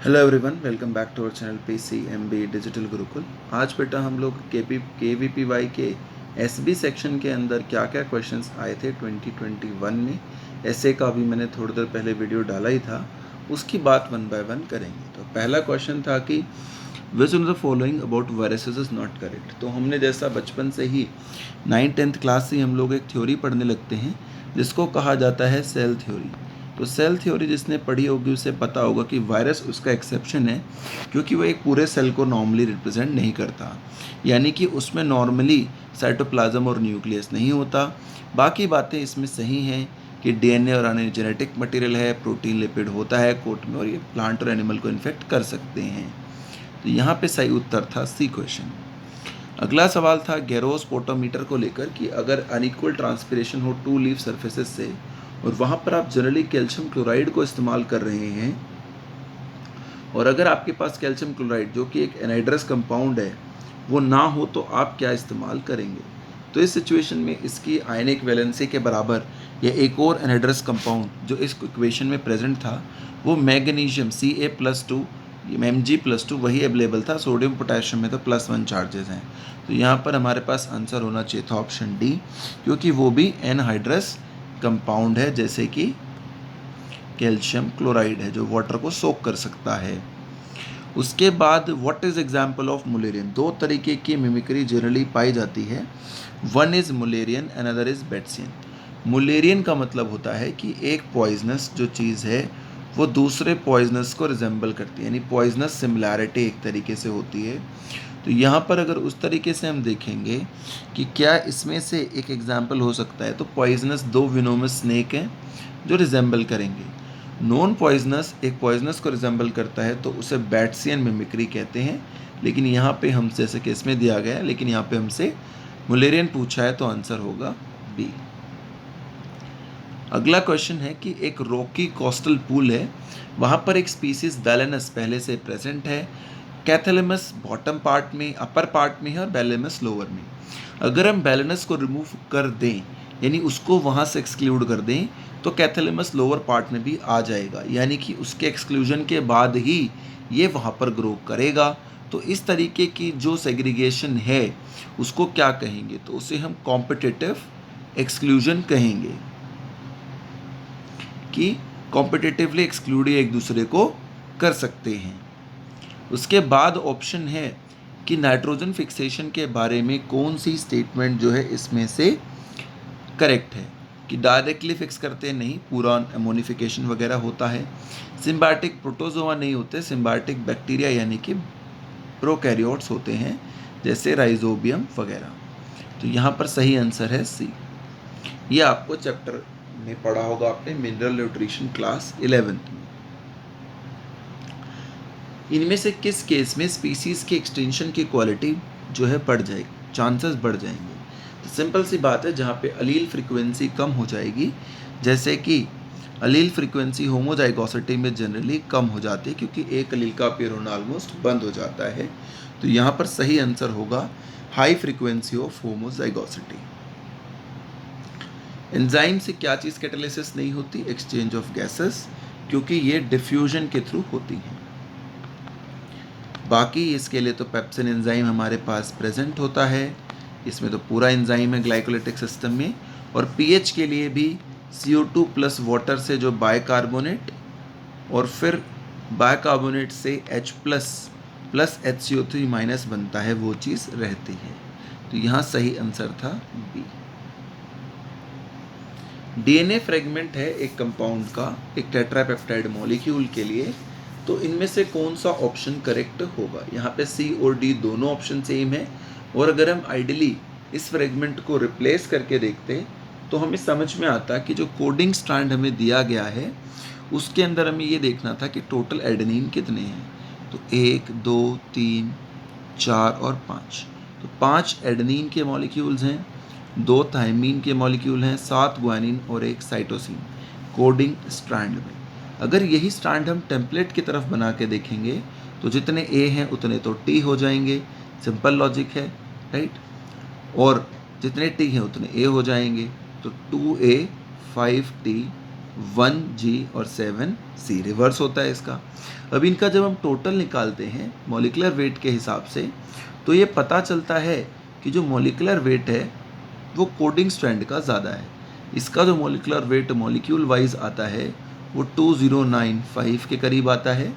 Hello everyone, welcome back to our channel PCMB digital Gurukul. आज बेटा हम लोग KVPY के SB सेक्शन के अंदर क्या क्या क्वेश्चंस आए थे 2021 में। ऐसे का अभी मैंने थोड़ी देर पहले वीडियो डाला ही था, उसकी बात वन बाय वन करेंगे। तो पहला क्वेश्चन था कि which in the following about viruses is not correct. तो हमने जैसा बचपन से ही 9th-10th क्लास से हम लोग एक थ्योरी पढ़ने लगते हैं जिसको कहा जाता है सेल थ्योरी। तो सेल थ्योरी जिसने पढ़ी होगी उसे पता होगा कि वायरस उसका एक्सेप्शन है, क्योंकि वो एक पूरे सेल को नॉर्मली रिप्रेजेंट नहीं करता, यानी कि उसमें नॉर्मली साइटोप्लाज्म और न्यूक्लियस नहीं होता। बाकी बातें इसमें सही हैं कि डीएनए और अन्य जेनेटिक मटेरियल है, प्रोटीन लिपिड होता है कोट में, और ये प्लांट और एनिमल को इन्फेक्ट कर सकते हैं। तो यहाँ पे सही उत्तर था सी क्वेश्चन। अगला सवाल था गैरोस पोटोमीटर को लेकर कि अगर अनइक्वल ट्रांसपिरेशन हो टू लीफ सर्फेसेस से और वहाँ पर आप जनरली कैल्शियम क्लोराइड को इस्तेमाल कर रहे हैं, और अगर आपके पास कैल्शियम क्लोराइड जो कि एक एनाइड्रस कंपाउंड है वो ना हो, तो आप क्या इस्तेमाल करेंगे। तो इस सिचुएशन में इसकी आयनिक वैलेंसी के बराबर या एक और एनाइड्रस कंपाउंड जो इस इक्वेशन में प्रेजेंट था वो मैग्नीशियम Ca+2 Mg+2 वही अवेलेबल था। सोडियम पोटेशियम में तो +1 चार्जेस हैं। तो यहाँ पर हमारे पास आंसर होना चाहिए था ऑप्शन डी, क्योंकि वो भी एनहाइड्रस कंपाउंड है, जैसे कि कैल्शियम क्लोराइड है जो वाटर को सोक कर सकता है। उसके बाद what is example of Mullerian. दो तरीके की मिमिक्री जनरली पाई जाती है, one is Mullerian, another is Batesian. Mullerian का मतलब होता है कि एक पॉइजनस जो चीज़ है वो दूसरे पॉइजनस को रिजेंबल करती है, यानी पॉइजनस सिमिलैरिटी एक तरीके से होती है। तो यहाँ पर अगर उस तरीके से हम देखेंगे कि क्या इसमें से एक एग्जाम्पल हो सकता है, तो पॉइजनस दो विनोमस स्नेक हैं जो रिजेंबल करेंगे। नॉन पॉइजनस एक पॉइजनस को रिजेंबल करता है तो उसे बैट्सियन मिमिक्री कहते हैं। लेकिन यहाँ पे हम जैसे केस में दिया गया है, लेकिन यहाँ पे हमसे मुलेरियन पूछा है तो आंसर होगा बी। अगला क्वेश्चन है कि एक रॉकी कोस्टल पूल है, वहाँ पर एक स्पीसीज बैलेनस पहले से प्रेजेंट है। कैथलेमस बॉटम पार्ट में, अपर पार्ट में है, और बैलेमस लोअर में। अगर हम बैलेनस को रिमूव कर दें, यानी उसको वहाँ से एक्सक्लूड कर दें, तो कैथलेमस लोअर पार्ट में भी आ जाएगा, यानी कि उसके एक्सक्लूजन के बाद ही ये वहाँ पर ग्रो करेगा। तो इस तरीके की जो सेग्रीगेशन है उसको क्या कहेंगे, तो उसे हम कॉम्पिटिटिव एक्सक्लूजन कहेंगे, कि कॉम्पिटिटिवली एक्सक्लूड एक दूसरे को कर सकते हैं। उसके बाद ऑप्शन है कि नाइट्रोजन फिक्सेशन के बारे में कौन सी स्टेटमेंट जो है इसमें से करेक्ट है, कि डायरेक्टली फिक्स करते हैं, नहीं, पूरा एमोनिफिकेशन वगैरह होता है। सिम्बायोटिक प्रोटोजोआ नहीं होते, सिम्बायोटिक बैक्टीरिया यानी कि प्रोकैरियोट्स होते हैं, जैसे राइजोबियम वगैरह। तो यहाँ पर सही आंसर है सी। ये आपको चैप्टर में पढ़ा होगा आपने, मिनरल न्यूट्रिशन क्लास 11th में। इनमें से किस केस में स्पीसीज की एक्सटेंशन की क्वालिटी जो है बढ़ जाएगी, चांसेस बढ़ जाएंगे। तो सिंपल सी बात है, जहाँ पे अलील फ्रीक्वेंसी कम हो जाएगी, जैसे कि अलील फ्रीक्वेंसी होमोजाइगोसिटी में जनरली कम हो जाती है, क्योंकि एक अलील का अपीयर होना ऑलमोस्ट बंद हो जाता है। तो यहाँ पर सही आंसर होगा high frequency of homozygosity. Enzyme से क्या चीज़ कैटालिसिस नहीं होती, एक्सचेंज ऑफ गैसेस, क्योंकि ये डिफ्यूजन के थ्रू होती हैं। बाकी इसके लिए तो पेप्सिन एंजाइम हमारे पास प्रेजेंट होता है, इसमें तो पूरा एंजाइम है ग्लाइकोलिटिक सिस्टम में। और पीएच के लिए भी CO2 प्लस वाटर से जो बाइकार्बोनेट और फिर बाइकार्बोनेट से H प्लस HCO3 माइनस बनता है, वो चीज़ रहती है। तो यहाँ सही आंसर था बी। डीएनए फ्रेगमेंट है एक कंपाउंड का, एक टेट्रापेप्टाइड मॉलिक्यूल के लिए, तो इनमें से कौन सा ऑप्शन करेक्ट होगा। यहाँ पे सी और डी दोनों ऑप्शन सेम है, और अगर हम आइडियली इस फ्रेगमेंट को रिप्लेस करके देखते तो हमें समझ में आता कि जो कोडिंग स्ट्रैंड हमें दिया गया है उसके अंदर हमें ये देखना था कि टोटल एडेनिन कितने हैं। तो 1 2 3 4 और 5, तो 5 एडेनिन के मॉलिक्यूल्स हैं, 2 थायमीन के मॉलिक्यूल हैं, 7 ग्वानिन और 1 साइटोसिन कोडिंग स्ट्रैंड में। अगर यही स्ट्रैंड हम टेम्पलेट की तरफ बना के देखेंगे तो जितने ए हैं उतने तो टी हो जाएंगे, सिंपल लॉजिक है, राइट। और जितने टी हैं उतने ए हो जाएंगे, तो 2A 5T 1G और 7C, रिवर्स होता है इसका। अब इनका जब हम टोटल निकालते हैं मॉलिक्यूलर वेट के हिसाब से, तो ये पता चलता है कि जो मॉलिक्यूलर वेट है वो कोडिंग स्ट्रैंड का ज़्यादा है। इसका जो मॉलिक्यूलर वेट मॉलिक्यूल वाइज आता है वो 2095 के करीब आता है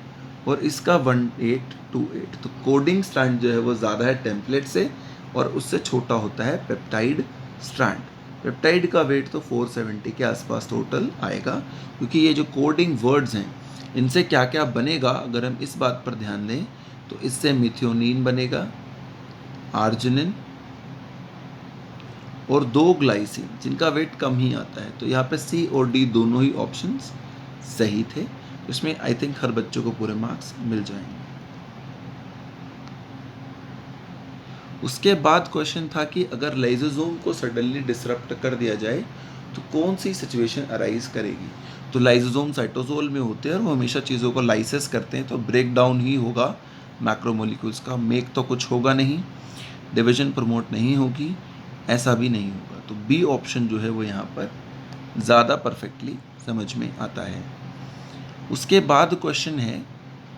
और इसका 1828। तो कोडिंग स्ट्रैंड जो है वो ज़्यादा है टेम्पलेट से और उससे छोटा होता है पेप्टाइड स्ट्रैंड। पेप्टाइड का वेट तो 470 के आसपास टोटल आएगा, क्योंकि ये जो कोडिंग वर्ड्स हैं इनसे क्या क्या बनेगा अगर हम इस बात पर ध्यान दें तो इससे मिथियोनिन बनेगा, आर्जिनिन और 2 ग्लाइसिन जिनका वेट कम ही आता है। तो यहाँ पे सी और डी दोनों ही ऑप्शंस सही थे। इसमें आई थिंक हर बच्चों को पूरे मार्क्स मिल जाएंगे। उसके बाद क्वेश्चन था कि अगर लाइसोसोम को सडनली डिसरप्ट कर दिया जाए तो कौन सी सिचुएशन अराइज करेगी। तो लाइसोसोम साइटोसोल में होते हैं और वो हमेशा चीज़ों को लाइसेस करते हैं, तो ब्रेक डाउन ही होगा मैक्रोमोलिक्यूल्स का, मेक तो कुछ होगा नहीं, डिवीजन प्रमोट नहीं होगी, ऐसा भी नहीं होगा। तो बी ऑप्शन जो है वो यहाँ पर ज़्यादा परफेक्टली समझ में आता है। उसके बाद क्वेश्चन है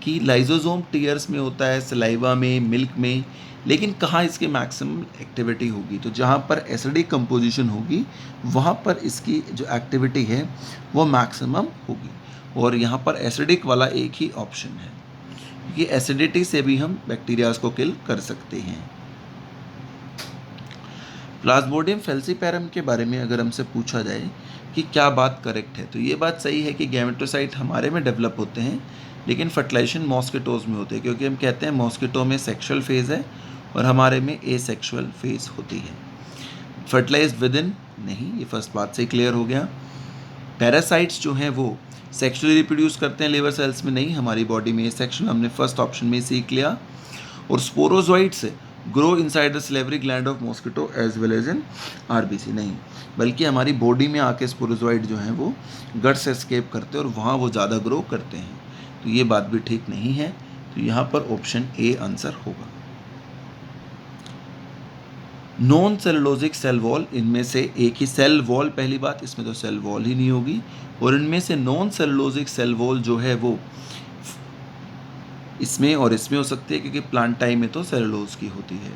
कि लाइसोसोम टीयर्स में होता है, सलाइवा में, मिल्क में, लेकिन कहाँ इसकी मैक्सिमम एक्टिविटी होगी। तो जहाँ पर एसिडिक कंपोजिशन होगी वहाँ पर इसकी जो एक्टिविटी है वो मैक्सिमम होगी, और यहाँ पर एसिडिक वाला एक ही ऑप्शन है, क्योंकि एसिडिटी से भी हम बैक्टीरियाज को किल कर सकते हैं। प्लाज्मोडियम फेल्सीपैरम के बारे में अगर हमसे पूछा जाए कि क्या बात करेक्ट है, तो ये बात सही है कि गैमेटोसाइट हमारे में डेवलप होते हैं लेकिन फर्टिलाइजेशन मॉस्किटोज में होते हैं, क्योंकि हम कहते हैं मॉस्किटो में सेक्सुअल फेज़ है और हमारे में एसेक्सुअल फेज़ होती है। फर्टिलाइज्ड विद इन नहीं, ये फर्स्ट बात से क्लियर हो गया। पैरासाइट्स जो हैं वो सेक्सुअली रिप्रोड्यूस करते हैं लिवर सेल्स में, नहीं, हमारी बॉडी में एसेक्सुअल, हमने फर्स्ट ऑप्शन में सीख लिया। और sporozoites grow inside the salivary gland of mosquito as well as in RBC, नहीं, बल्कि हमारी बॉडी में आके स्पोरोजोइट जो हैं वो गट से एस्केप करते हैं और वहाँ वो ज़्यादा ग्रो करते हैं। तो ये बात भी ठीक नहीं है, तो यहाँ पर ऑप्शन ए आंसर होगा। नॉन सेलुलोजिक सेल वॉल, इनमें से एक ही सेल वॉल, पहली बात इसमें तो सेल वॉल ही नहीं होगी, और इनमें से नॉन सेलुलोजिक सेल वॉल जो है वो इसमें और इसमें हो सकती है, क्योंकि प्लांटाई में तो सेलुलोज की होती है।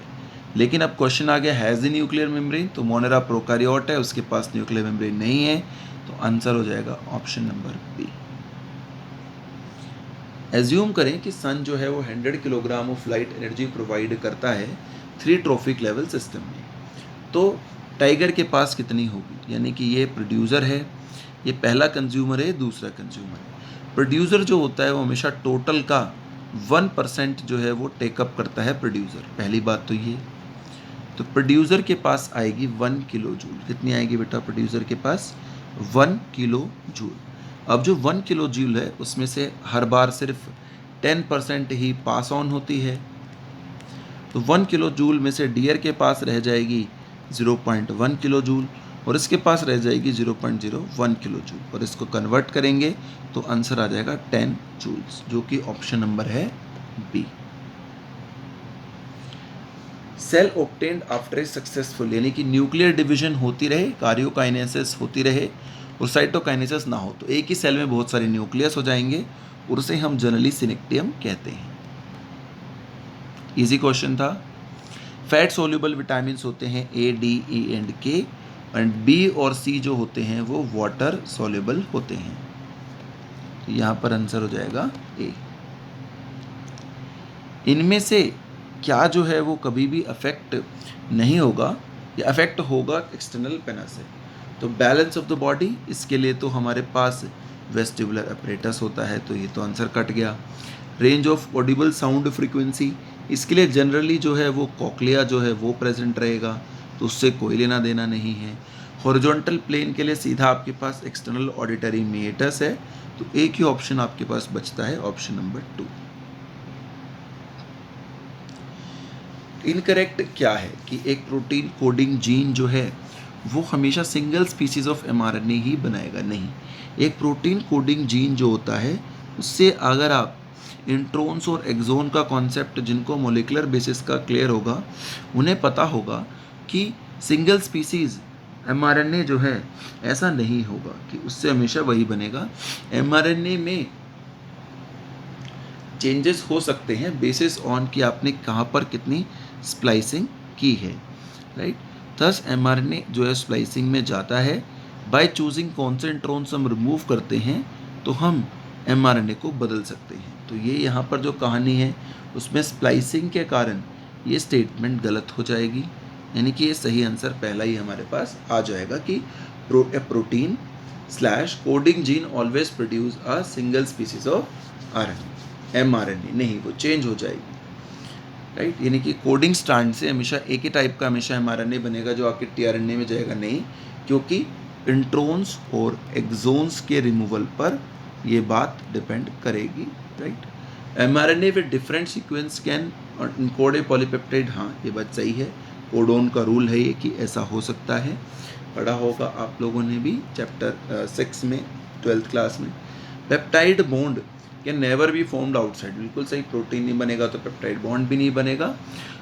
लेकिन अब क्वेश्चन आ गया हैज़ द न्यूक्लियर मेम्ब्रेन, तो मोनेरा प्रोकारियोट है, उसके पास न्यूक्लियर मेम्ब्रेन नहीं है, तो आंसर हो जाएगा ऑप्शन नंबर बी। एज्यूम करें कि सन जो है वो 100 kilogram of light energy provide करता है 3 ट्रॉफिक लेवल सिस्टम में, तो टाइगर के पास कितनी होगी। यानी कि ये प्रोड्यूसर है, ये पहला कंज्यूमर है, दूसरा कंज्यूमर है। प्रोड्यूसर जो होता है वो हमेशा टोटल का 1% जो है वो टेकअप करता है प्रोड्यूसर, पहली बात तो ये। तो प्रोड्यूसर के पास आएगी 1 किलो जूल। कितनी आएगी बेटा प्रोड्यूसर के पास? 1 किलो जूल। अब जो 1 किलो जूल है उसमें से हर बार सिर्फ 10% ही पास ऑन होती है, तो 1 किलो जूल में से डियर के पास रह जाएगी 0.1 किलो जूल और इसके पास रह जाएगी 0.01 किलो जूल, और इसको कन्वर्ट करेंगे तो आंसर आ जाएगा 10 जूल्स, जो कि ऑप्शन नंबर है B. Cell obtained after a successful, यानी कि न्यूक्लियर डिवीजन होती रहे, कार्योकाइनेसिस होती रहे और साइटोकाइनेसिस ना हो, तो एक ही सेल में बहुत सारे न्यूक्लियस हो जाएंगे और उसे हम जनरली सिनेक्टियम कहते हैं। इजी क्वेश्चन था। फैट सोल्यूबल विटामिन होते हैं ए, डी, ई एंड के, एंड बी और सी जो होते हैं वो वाटर सोल्यूबल होते हैं। तो यहाँ पर आंसर हो जाएगा ए। इनमें से क्या जो है वो कभी भी अफेक्ट नहीं होगा या अफेक्ट होगा एक्सटर्नल पेना से। तो बैलेंस ऑफ द बॉडी, इसके लिए तो हमारे पास वेस्टिबुलर अपरेटस होता है, तो ये तो आंसर कट गया। Range of Audible sound frequency, इसके लिए जनरली जो है वो कॉक्लिया जो है वो प्रेजेंट रहेगा, तो उससे कोई लेना देना नहीं है। हॉरिजॉन्टल प्लेन के लिए सीधा आपके पास एक्सटर्नल ऑडिटरी मेटस है, तो एक ही ऑप्शन आपके पास बचता है, ऑप्शन नंबर 2। इनकरेक्ट क्या है कि एक प्रोटीन कोडिंग जीन जो है वो हमेशा सिंगल स्पीसीज ऑफ mRNA ही बनाएगा, नहीं। एक प्रोटीन कोडिंग जीन जो होता है उससे अगर आप इंट्रोन्स और एक्सोन का कॉन्सेप्ट, जिनको मोलिकुलर बेसिस का क्लियर होगा, उन्हें पता होगा कि सिंगल स्पीसीज mRNA जो है ऐसा नहीं होगा कि उससे हमेशा वही बनेगा। mRNA में चेंजेस हो सकते हैं बेसिस ऑन कि आपने कहाँ पर कितनी स्प्लाइसिंग की है, राइट। थस mRNA जो है स्प्लाइसिंग में जाता है। बाय चूजिंग कौन से इंट्रॉन्स हम रिमूव करते हैं तो हम mRNA को बदल सकते हैं। तो ये यहाँ पर जो कहानी है उसमें स्प्लाइसिंग के कारण ये स्टेटमेंट गलत हो जाएगी, यानी कि ये सही आंसर पहला ही हमारे पास आ जाएगा कि protein slash coding gene always produce a single species of RNA, mRNA नहीं, वो चेंज हो जाएगी, राइट। यानी कि कोडिंग स्ट्रैंड से हमेशा एक ही टाइप का हमेशा mRNA बनेगा जो आपके tRNA में जाएगा नहीं, क्योंकि इंट्रोन्स और एक्सोन्स के रिमूवल पर ये बात डिपेंड करेगी, right. mRNA with different sequence can encode A polypeptide, हाँ ये बात सही है, कोडोन का रूल है ये कि ऐसा हो सकता है, पढ़ा होगा आप लोगों ने भी चैप्टर 6 में 12th क्लास में। Peptide bond can never be formed outside, बिल्कुल सही, प्रोटीन नहीं बनेगा तो पेप्टाइड बॉन्ड भी नहीं बनेगा।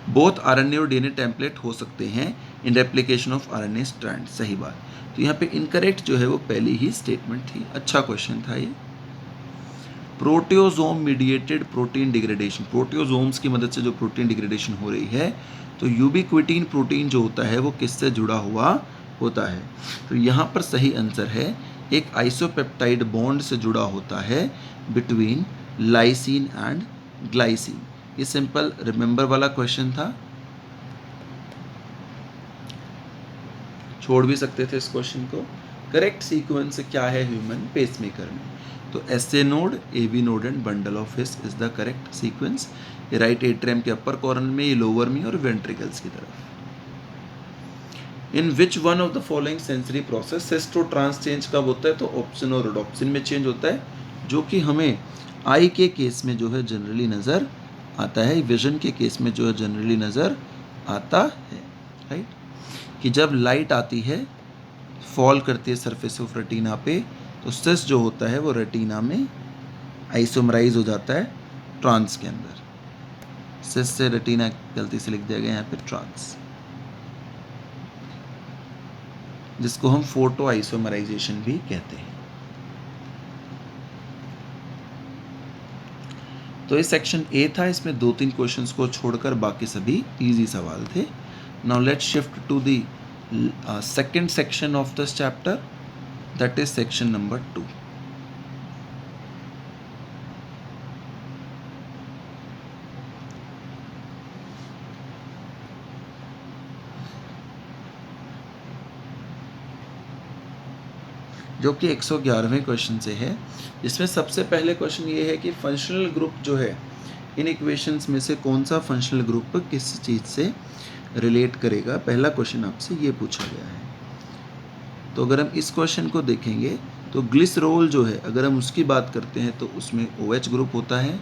बोथ RNA और DNA टेम्पलेट हो सकते हैं इन रेप्लिकेशन ऑफ RNA स्ट्रैंड, सही बात। तो यहाँ पे इनकरेक्ट जो है वो पहली ही स्टेटमेंट थी, अच्छा क्वेश्चन था ये। प्रोटियोजोम मीडिएटेड प्रोटीन डिग्रेडेशन, प्रोटियोजोम्स की मदद से जो प्रोटीन डिग्रेडेशन हो रही है, तो यूबिक्विटीन प्रोटीन जो होता है वो किससे जुड़ा हुआ होता है, तो यहाँ पर सही आंसर है एक आइसोपेप्टाइड बॉन्ड से जुड़ा होता है बिटवीन लाइसिन एंड ग्लाइसिन। ये सिंपल रिमेंबर वाला क्वेश्चन था, छोड़ भी सकते थे इस क्वेश्चन को। करेक्ट सीक्वेंस क्या है ह्यूमन पेसमेकर में, तो SA node, AV node and bundle of His is the correct sequence. ये राइट एट्रियम के अपर कॉर्नर में, ये लोअर में और वेंट्रिकल्स की तरफ। In which one of the following sensory process cis to trans change कब होता है, तो ऑप्शन और रोडोप्सिन में चेंज होता है, जो कि हमें आई के केस में जो है जनरली नज़र आता है, विजन के केस में जो है जनरली नज़र आता है, राइट। कि जब लाइट आती है, फॉल करती है सरफेस ऑफ रेटिना पे, तो सिस जो होता है वो रेटिना में आइसोमराइज हो जाता है ट्रांस के अंदर, सिस से रेटिना गलती से लिख दिया गया यहाँ पे ट्रांस, जिसको हम फोटो आइसोमराइजेशन भी कहते हैं। तो ये सेक्शन ए था, इसमें 2-3 क्वेश्चंस को छोड़कर बाकी सभी इजी सवाल थे। Now let's shift to the second section of this chapter, that is section number 2। जो कि 111वें क्वेश्चन से है, जिसमें सबसे पहले क्वेश्चन ये है कि फंक्शनल ग्रुप जो है इन इक्वेशंस में से कौन सा फंक्शनल ग्रुप किस चीज़ से रिलेट करेगा, पहला क्वेश्चन आपसे ये पूछा गया है। तो अगर हम इस क्वेश्चन को देखेंगे तो ग्लिसरोल जो है, अगर हम उसकी बात करते हैं तो उसमें OH ग्रुप होता है।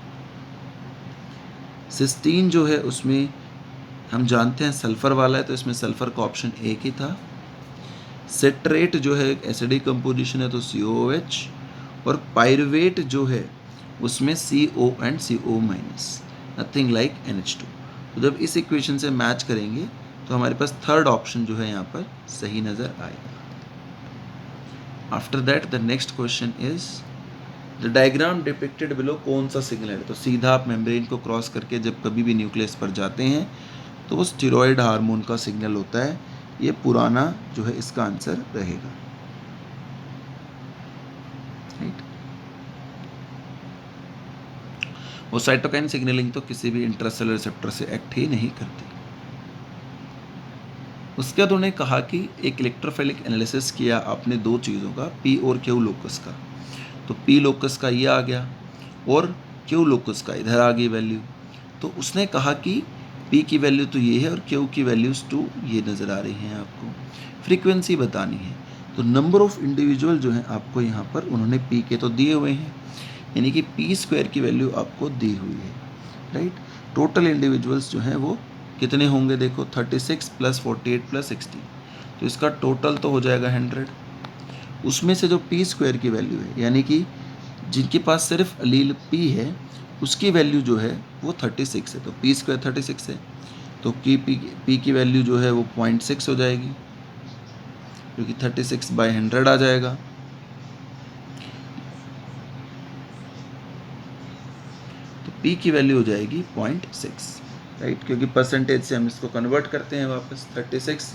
सिस्टीन जो है उसमें हम जानते हैं सल्फर वाला है, तो इसमें सल्फर का ऑप्शन एक ही था। सिट्रेट जो है एक एसिडिक कंपोजिशन है, तो COOH, और पायरुवेट जो है उसमें CO and CO minus, nothing like NH2। तो जब इस इक्वेशन से मैच करेंगे तो हमारे पास थर्ड ऑप्शन जो है यहाँ पर सही नज़र आएगा। After that the next question is the diagram depicted below कौन सा सिग्नल है, तो सीधा आप मेम्ब्रेन को क्रॉस करके जब कभी भी न्यूक्लियस पर जाते हैं तो वो स्टेरॉयड हार्मोन का सिग्नल होता है, ये पुराना जो है इसका आंसर रहेगा, राइट। वो साइटोकाइन सिग्नलिंग तो किसी भी इंट्रासेलुलर रिसेप्टर से एक्ट ही नहीं करती। उसके बाद उन्होंने कहा कि एक इलेक्ट्रोफिलिक एनालिसिस किया आपने दो चीज़ों का, पी और क्यू लोकस का, तो पी लोकस का ये आ गया और क्यू लोकस का इधर आ गई वैल्यू। तो उसने कहा कि पी की वैल्यू तो ये है और क्यू की वैल्यूज़ 2 ये नज़र आ रही हैं आपको, फ्रीक्वेंसी बतानी है। तो नंबर ऑफ़ इंडिविजुअल जो हैं आपको यहाँ पर उन्होंने पी के तो दिए हुए हैं, यानी कि पी स्क्वायर की वैल्यू आपको दी हुई है, राइट। टोटल इंडिविजुअल्स जो हैं वो कितने होंगे, देखो 36 + 48 + 60, तो इसका टोटल तो हो जाएगा 100। उसमें से जो पी स्क्वायर की वैल्यू है, यानी कि जिनके पास सिर्फ अलील पी है उसकी वैल्यू जो है वो 36 है, तो पी स्क्वायर 36 है, तो पी की वैल्यू जो है वो 0.6 हो जाएगी। जो कि 36/100 आ जाएगा। तो P की वैल्यू हो जाएगी 0.6, राइट, क्योंकि परसेंटेज से हम इसको कन्वर्ट करते हैं वापस 36।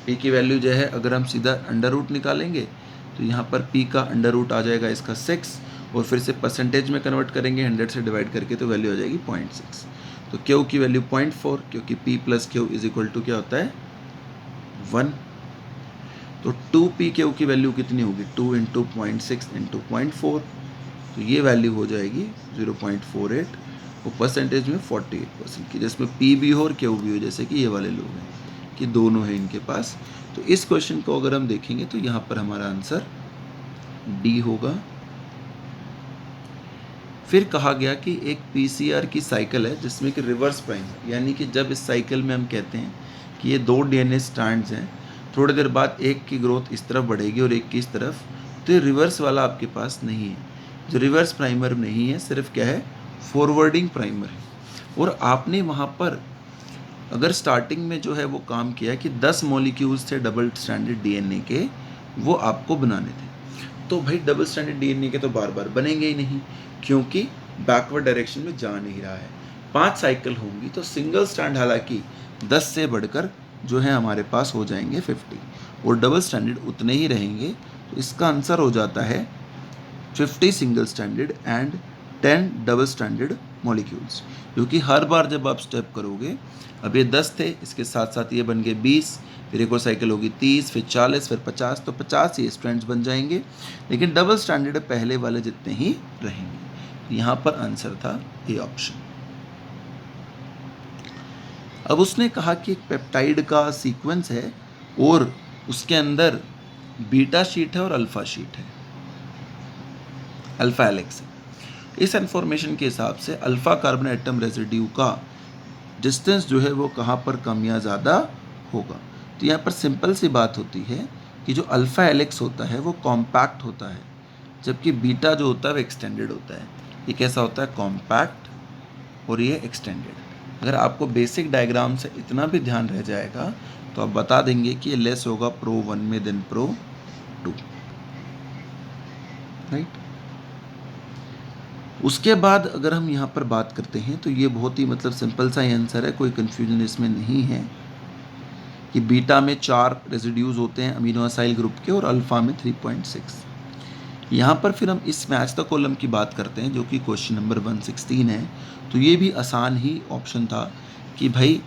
P की वैल्यू जो है अगर हम सीधा अंडर रूट निकालेंगे तो यहाँ पर P का अंडर रूट आ जाएगा इसका 6, और फिर से परसेंटेज में कन्वर्ट करेंगे 100 से डिवाइड करके, तो वैल्यू आ जाएगी 0.6। तो Q की वैल्यू 0.4, क्योंकि P plus Q is equal to क्या होता है 1। तो 2PQ की वैल्यू कितनी होगी 2 इंटू 0.6 इंटू 0.4, तो ये वैल्यू हो जाएगी 0.48, और परसेंटेज में 48% की, जिसमें P भी हो और Q भी हो, जैसे कि ये वाले लोग हैं कि दोनों हैं इनके पास। तो इस क्वेश्चन को अगर हम देखेंगे तो यहाँ पर हमारा आंसर डी होगा। फिर कहा गया कि एक PCR की साइकिल है जिसमें कि रिवर्स प्राइम, यानी कि जब इस साइकिल में हम कहते हैं कि ये 2 DNA स्ट्रैंड्स हैं, थोड़ी देर बाद एक की ग्रोथ इस तरफ बढ़ेगी और एक की इस तरफ, तो ये रिवर्स वाला आपके पास नहीं है। जो रिवर्स प्राइमर नहीं है, सिर्फ क्या है फॉरवर्डिंग प्राइमर है। और आपने वहाँ पर अगर स्टार्टिंग में जो है वो काम किया कि 10 मॉलिक्यूल्स थे डबल स्ट्रैंडेड DNA के, वो आपको बनाने थे। तो भाई डबल स्ट्रैंडेड DNA के तो बार बार बनेंगे ही नहीं, क्योंकि बैकवर्ड डायरेक्शन में जा नहीं रहा है। 5 साइकिल होंगी तो सिंगल स्ट्रैंड हालांकि 10 से बढ़कर जो है हमारे पास हो जाएंगे 50, और डबल स्ट्रैंडेड उतने ही रहेंगे। तो इसका आंसर हो जाता है 50 single stranded and 10 double stranded molecules, क्योंकि हर बार जब आप स्टेप करोगे, अब ये 10 थे, इसके साथ साथ ये बन गए 20, फिर एक और साइकिल होगी 30, फिर 40, फिर 50, तो 50 ये स्ट्रैंड्स बन जाएंगे, लेकिन डबल स्ट्रैंडेड पहले वाले जितने ही रहेंगे। यहाँ पर आंसर था ए ऑप्शन। अब उसने कहा कि एक पेप्टाइड का सीक्वेंस है और उसके अंदर बीटा शीट है और अल्फा शीट है, अल्फा हेलिक्स है। इस इंफॉर्मेशन के हिसाब से अल्फा कार्बन एटम रेजिड्यू का डिस्टेंस जो है वो कहाँ पर कम या ज़्यादा होगा। तो यहाँ पर सिंपल सी बात होती है कि जो अल्फा हेलिक्स होता है वो कॉम्पैक्ट होता है, जबकि बीटा जो होता है वो एक्सटेंडेड होता है। ये कैसा होता है कॉम्पैक्ट और ये एक्सटेंडेड। अगर आपको बेसिक डायग्राम से इतना भी ध्यान रह जाएगा तो आप बता देंगे कि ये लेस होगा प्रो 1 में देन प्रो 2, राइट। उसके बाद अगर हम यहाँ पर बात करते हैं तो ये बहुत ही मतलब सिंपल सा ही आंसर है, कोई कन्फ्यूजन इसमें नहीं है कि बीटा में 4 रेजिड्यूज होते हैं अमीनो असाइल ग्रुप के और अल्फा में 3.6। यहाँ पर फिर हम इस मैच द कॉलम की बात करते हैं जो कि क्वेश्चन नंबर 116 है। तो ये भी आसान ही ऑप्शन था कि भाई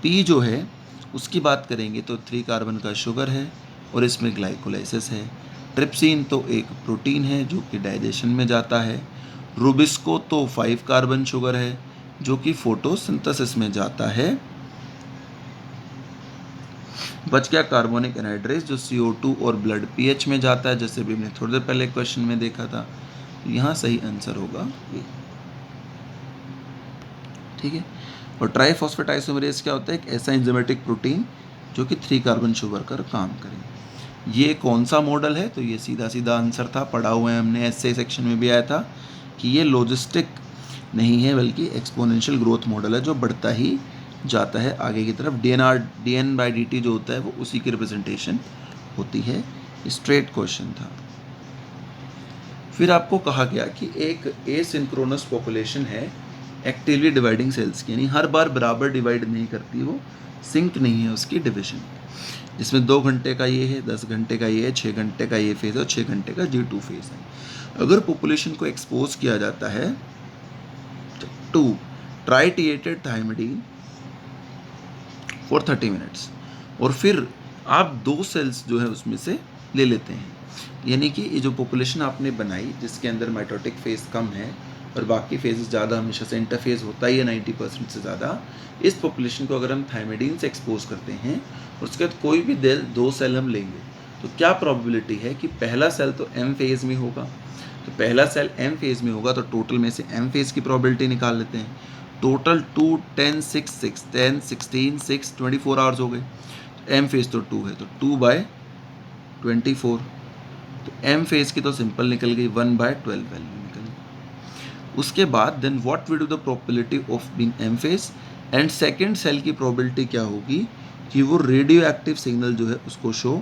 P जो है उसकी बात करेंगे तो 3 कार्बन का शुगर है और इसमें ग्लाइकोलाइसिस है। ट्रिप्सिन तो एक प्रोटीन है जो कि डाइजेशन में जाता है। रूबिस्को तो 5 कार्बन शुगर है जो कि फोटोसिंथेसिस में जाता है। बच गया कार्बोनिक एनहाइड्रेस जो CO2 और ब्लड पीएच में जाता है, जैसे भी हमने थोड़ी देर पहले क्वेश्चन में देखा था। यहाँ सही आंसर होगा ये, ठीक है। और ट्राइफॉस्फेट आइसोमेरेज क्या होता है, एक ऐसा एंजाइमेटिक प्रोटीन जो कि 3 कार्बन शुगर का काम करे। ये कौन सा मॉडल है, तो ये सीधा सीधा आंसर था, पढ़ा हुआ है हमने, एसए सेक्शन में भी आया था कि ये लॉजिस्टिक नहीं है बल्कि एक्सपोनेंशियल ग्रोथ मॉडल है जो बढ़ता ही जाता है आगे की तरफ। dN/dt जो होता है वो उसी की रिप्रेजेंटेशन होती है। स्ट्रेट क्वेश्चन था। फिर आपको कहा गया कि एक एसिंक्रोनस पॉपुलेशन है एक्टिवली डिवाइडिंग सेल्स की, यानी हर बार बराबर डिवाइड नहीं करती, वो सिंक नहीं है उसकी डिविजन, जिसमें 2 घंटे का ये है, 10 घंटे का ये है, 6 घंटे का ये फेज़ है और 6 घंटे का G2 फेज़ है। अगर पॉपुलेशन को एक्सपोज किया जाता है टू ट्राइटिएटेड थाइमिडीन फॉर 30 मिनट्स और फिर आप 2 सेल्स जो है उसमें से ले लेते हैं, यानी कि ये जो पॉपुलेशन आपने बनाई जिसके अंदर माइटोटिक फेज़ कम है और बाकी फेजेस ज़्यादा, हमेशा से इंटरफेज होता ही है 90% से ज़्यादा, इस पॉपुलेशन को अगर हम थाइमिडीन से एक्सपोज करते हैं और उसके बाद कोई भी 2 सेल हम लेंगे तो क्या प्रोबेबिलिटी है कि पहला सेल तो M फेज़ में होगा, तो पहला सेल M फेज़ में होगा तो टोटल में से M फेज़ की प्रोबेबिलिटी निकाल लेते हैं। टोटल 2, 10, 6, 6, 10, 16, 6, 24 आवर्स हो गए। M फेज़ तो 2 है तो 2/24, तो M फेज़ की तो सिंपल निकल गई, 1/12 वैल्यू निकल गई। उसके बाद then what will do the probability of being M phase, and second cell की प्रोबेबिलिटी क्या होगी कि वो रेडियो एक्टिव सिग्नल जो है उसको शो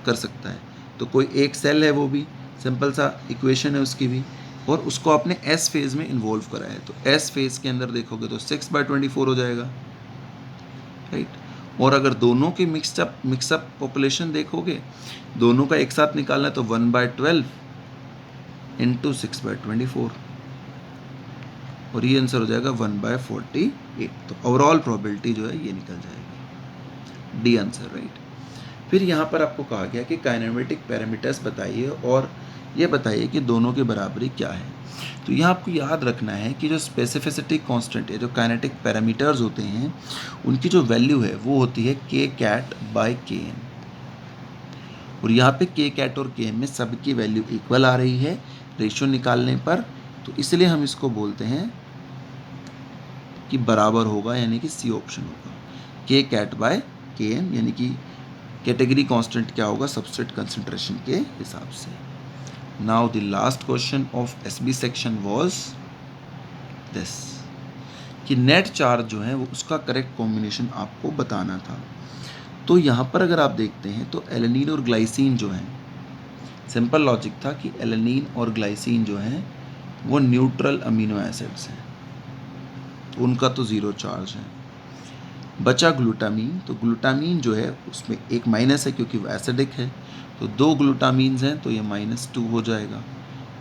कर सकता है। तो कोई एक सेल है, वो भी सिंपल सा इक्वेशन है उसकी भी, और उसको आपने एस फेज़ में इन्वॉल्व करा है, तो एस फेज़ के अंदर देखोगे तो 6/24 हो जाएगा, राइट। और अगर दोनों की मिक्सअप पॉपुलेशन देखोगे, दोनों का एक साथ निकालना है तो 1/12 इंटू 6/24, और ये आंसर हो जाएगा 1/48। तो ओवरऑल प्रोबेबिलिटी जो है ये निकल जाएगी, डी आंसर, राइट। फिर यहाँ पर आपको कहा गया कि काइनेमेटिक पैरामीटर्स बताइए और ये बताइए कि दोनों की बराबरी क्या है। तो यहाँ आपको याद रखना है कि जो स्पेसिफिसिटी कांस्टेंट है, जो काइनेटिक पैरामीटर्स होते हैं, उनकी जो वैल्यू है वो होती है के कैट बाय के एन, और यहाँ पे के कैट और के एन में सबकी वैल्यू इक्वल आ रही है रेशियो निकालने पर, तो इसलिए हम इसको बोलते हैं कि बराबर होगा, यानी कि सी ऑप्शन होगा, के कैट बाय के एन, यानी कि कैटेगरी कांस्टेंट क्या होगा, सबस्ट्रेट कंसंट्रेशन के हिसाब से। Now the last question of SB section was this, कि नेट चार्ज जो है वो उसका करेक्ट कॉम्बिनेशन आपको बताना था। तो यहाँ पर अगर आप देखते हैं तो एलेनिन और ग्लाइसिन जो है, सिंपल लॉजिक था कि एलेनिन और ग्लाइसिन जो है वो न्यूट्रल अमीनो एसिड्स हैं, तो उनका तो ज़ीरो चार्ज है। बचा ग्लूटामीन, तो ग्लूटामीन जो है उसमें एक माइनस है क्योंकि वो एसिडिक है, तो 2 ग्लूटामीन्स हैं तो ये -2 हो जाएगा,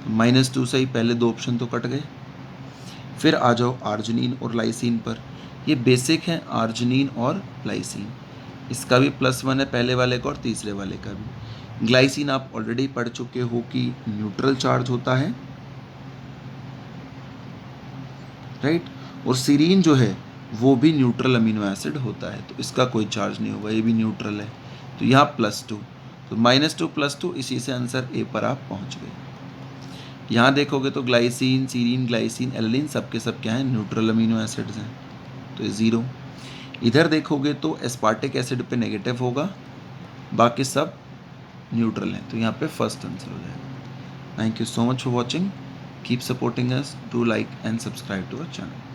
तो -2 से ही पहले 2 ऑप्शन तो कट गए। फिर आ जाओ आर्जिनिन और लाइसिन पर, ये बेसिक हैं आर्जिनिन और लाइसिन, इसका भी +1 है पहले वाले का और तीसरे वाले का भी। ग्लाइसिन आप ऑलरेडी पढ़ चुके हो कि न्यूट्रल चार्ज होता है, राइट, और सीरीन जो है वो भी न्यूट्रल अमीनो एसिड होता है, तो इसका कोई चार्ज नहीं होगा, ये भी न्यूट्रल है, तो यहाँ +2, तो -2 +2, इसी से आंसर ए पर आप पहुँच गए। यहाँ देखोगे तो ग्लाइसिन, सीरीन, ग्लाइसिन, एल्लिन सबके सब क्या हैं, न्यूट्रल अमीनो एसिड्स हैं, तो ये 0। इधर देखोगे तो एस्पार्टिक एसिड पे नेगेटिव होगा, बाकी सब न्यूट्रल हैं, तो यहाँ पे फर्स्ट आंसर हो जाएगा। Thank you so much for watching, keep supporting us, do like and subscribe to our channel.